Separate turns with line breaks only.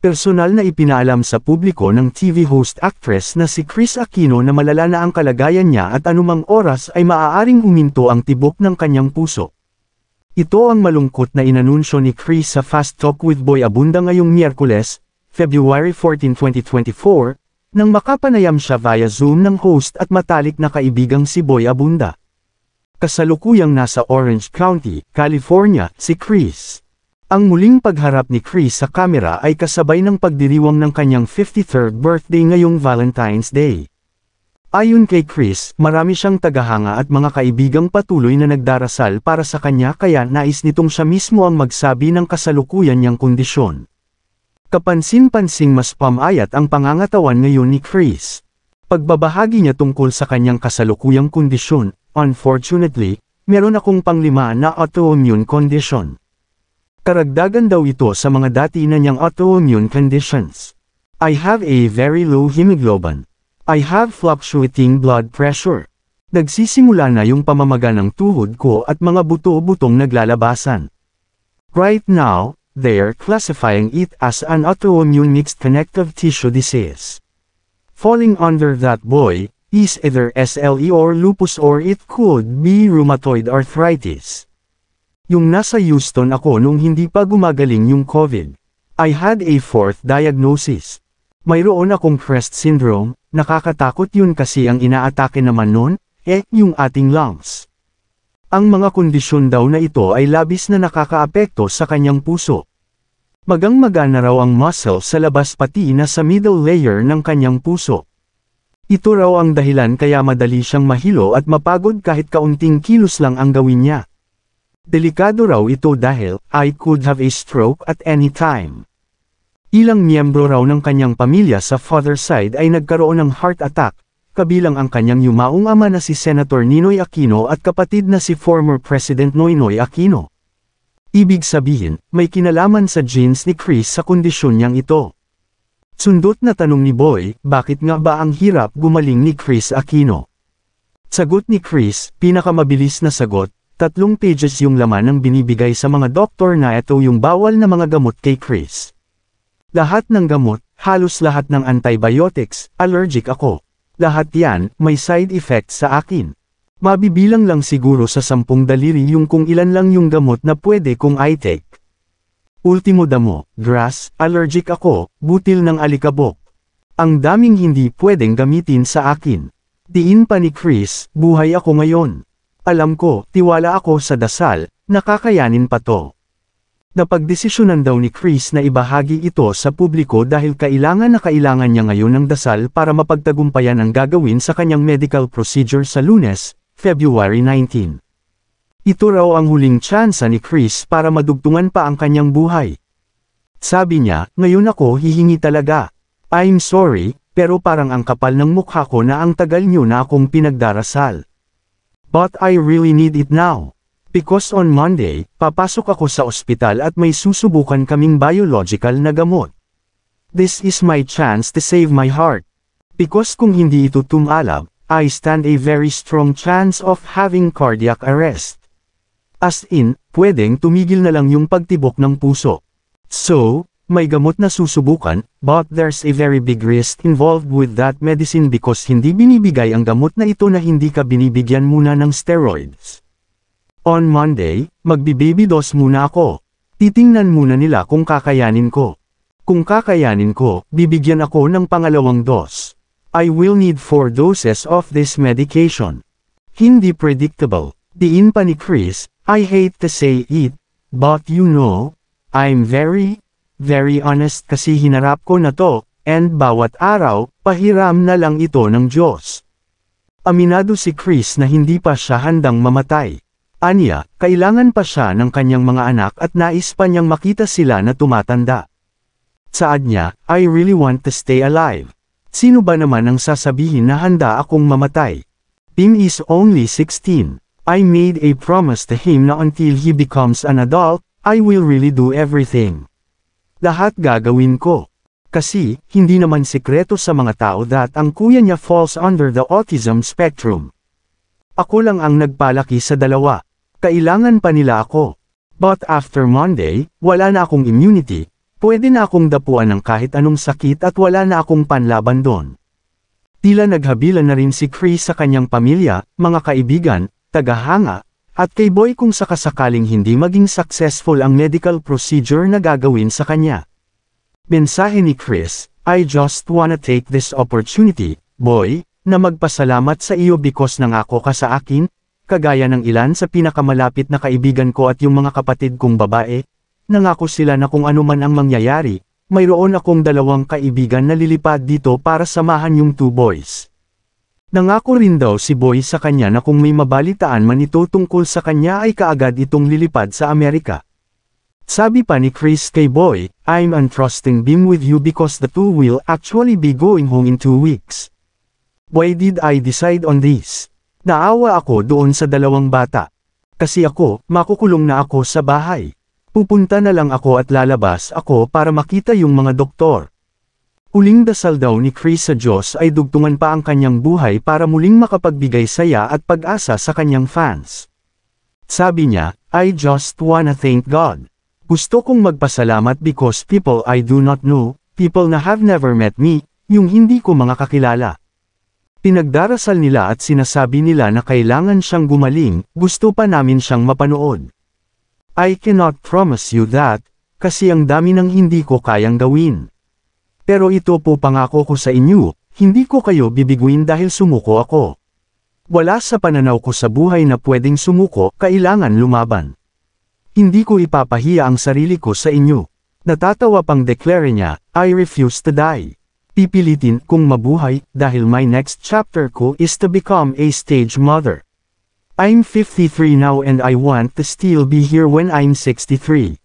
Personal na ipinaalam sa publiko ng TV host-actress na si Kris Aquino na malala na ang kalagayan niya at anumang oras ay maaaring huminto ang tibok ng kanyang puso. Ito ang malungkot na inanunsyo ni Kris sa Fast Talk with Boy Abunda ngayong Miyerkules, February 14, 2024, nang makapanayam siya via Zoom ng host at matalik na kaibigang si Boy Abunda. Kasalukuyang nasa Orange County, California, si Kris. Ang muling pagharap ni Kris sa kamera ay kasabay ng pagdiriwang ng kanyang 53rd birthday ngayong Valentine's Day. Ayon kay Kris, marami siyang tagahanga at mga kaibigang patuloy na nagdarasal para sa kanya kaya nais nitong siya mismo ang magsabi ng kasalukuyan niyang kondisyon. Kapansin-pansing mas pamayat ang pangangatawan ngayon ni Kris. Pagbabahagi niya tungkol sa kanyang kasalukuyang kondisyon, unfortunately, meron akong panglima na autoimmune condition. Karagdagan daw ito sa mga dati na niyang autoimmune conditions. I have a very low hemoglobin. I have fluctuating blood pressure. Nagsisimula na yung pamamaga ng tuhod ko at mga buto-butong naglalabasan. Right now, they're classifying it as an autoimmune mixed connective tissue disease. Falling under that boy is either SLE or lupus or it could be rheumatoid arthritis. Yung nasa Houston ako nung hindi pa gumagaling yung COVID. I had a fourth diagnosis. Mayroon akong CREST syndrome, nakakatakot yun kasi ang inaatake naman nun, yung ating lungs. Ang mga kondisyon daw na ito ay labis na nakakaapekto sa kanyang puso. Magang-maga na raw ang muscle sa labas pati na sa middle layer ng kanyang puso. Ito raw ang dahilan kaya madali siyang mahilo at mapagod kahit kaunting kilos lang ang gawin niya. Delikado raw ito dahil, I could have a stroke at any time. Ilang miyembro raw ng kanyang pamilya sa father side ay nagkaroon ng heart attack, kabilang ang kanyang yumaong ama na si Senator Ninoy Aquino at kapatid na si former President Noynoy Aquino. Ibig sabihin, may kinalaman sa genes ni Kris sa kondisyon niyang ito. Sundot na tanong ni Boy, bakit nga ba ang hirap gumaling ni Kris Aquino? Sagot ni Kris, pinakamabilis na sagot, 3 pages yung laman ng binibigay sa mga doktor na ito yung bawal na mga gamot kay Kris. Lahat ng gamot, halos lahat ng antibiotics, allergic ako. Lahat yan, may side effects sa akin. Mabibilang lang siguro sa 10 daliri yung kung ilan lang yung gamot na pwede kong I-take. Ultimo damo, grass, allergic ako, butil ng alikabok. Ang daming hindi pwedeng gamitin sa akin. Diin pa ni Kris, buhay ako ngayon. Alam ko, tiwala ako sa dasal, nakakayanin pa to. Napagdesisyonan daw ni Kris na ibahagi ito sa publiko dahil kailangan niya ngayon ng dasal para mapagtagumpayan ang gagawin sa kanyang medical procedure sa Lunes, February 19. Ito raw ang huling tsansa ni Kris para madugtungan pa ang kanyang buhay. Sabi niya, ngayon ako hihingi talaga. I'm sorry, pero parang ang kapal ng mukha ko na ang tagal niyo na akong pinagdarasal. But I really need it now. Because on Monday, papasok ako sa ospital at may susubukan kaming biological na gamot. This is my chance to save my heart. Because kung hindi ito tumalab, I stand a very strong chance of having cardiac arrest. As in, pwedeng tumigil na lang yung pagtibok ng puso. So, may gamot na susubukan, but there's a very big risk involved with that medicine because hindi binibigay ang gamot na ito na hindi ka binibigyan muna ng steroids. On Monday, magbi-baby dose muna ako. Titingnan muna nila kung kakayanin ko. Kung kakayanin ko, bibigyan ako ng pangalawang dose. I will need 4 doses of this medication. Hindi predictable. Diin pa ni Kris, I hate to say it, but you know, I'm very honest kasi hinarap ko na to, and bawat araw, pahiram na lang ito ng Diyos. Aminado si Kris na hindi pa siya handang mamatay. Aniya, kailangan pa siya ng kanyang mga anak at nais pa niyang makita sila na tumatanda. Saad niya, I really want to stay alive. Sino ba naman ang sasabihin na handa akong mamatay? Tim is only 16. I made a promise to him na until he becomes an adult, I will really do everything. Lahat gagawin ko. Kasi, hindi naman sekreto sa mga tao that ang kuya niya falls under the autism spectrum. Ako lang ang nagpalaki sa dalawa. Kailangan pa nila ako. But after Monday, wala na akong immunity, Pwede na akong dapuan ng kahit anong sakit at wala na akong panlaban doon. Tila naghabilan na rin si Chris sa kanyang pamilya, mga kaibigan, tagahanga, at kay Boy kung sakasakaling hindi maging successful ang medical procedure na gagawin sa kanya. Mensahe ni Chris, I just wanna take this opportunity, Boy, na magpasalamat sa iyo because nangako ka sa akin, kagaya ng ilan sa pinakamalapit na kaibigan ko at yung mga kapatid kong babae, nangako sila na kung ano man ang mangyayari, mayroon akong 2 kaibigan na lilipad dito para samahan yung 2 boys. Nangako rin daw si Boy sa kanya na kung may mabalitaan man ito tungkol sa kanya ay kaagad itong lilipad sa Amerika. Sabi pa ni Chris kay Boy, I'm entrusting being with you because the 2 will actually be going home in 2 weeks. Why did I decide on this? Naawa ako doon sa 2 bata. Kasi ako, makukulong na ako sa bahay. Pupunta na lang ako at lalabas ako para makita yung mga doktor. Huling dasal daw ni Chris sa Diyos ay dugtungan pa ang kanyang buhay para muling makapagbigay saya at pag-asa sa kanyang fans. Sabi niya, I just wanna thank God. Gusto kong magpasalamat because people I do not know, people na have never met me, yung hindi ko mga kakilala. Pinagdarasal nila at sinasabi nila na kailangan siyang gumaling, gusto pa namin siyang mapanood. I cannot promise you that, kasi ang dami ng hindi ko kayang gawin. Pero ito po pangako ko sa inyo, hindi ko kayo bibiguin dahil sumuko ako. Wala sa pananaw ko sa buhay na pwedeng sumuko, kailangan lumaban. Hindi ko ipapahiya ang sarili ko sa inyo. Natatawa pang declare niya, I refuse to die. Pipilitin kong mabuhay dahil my next chapter ko is to become a stage mother. I'm 53 now and I want to still be here when I'm 63.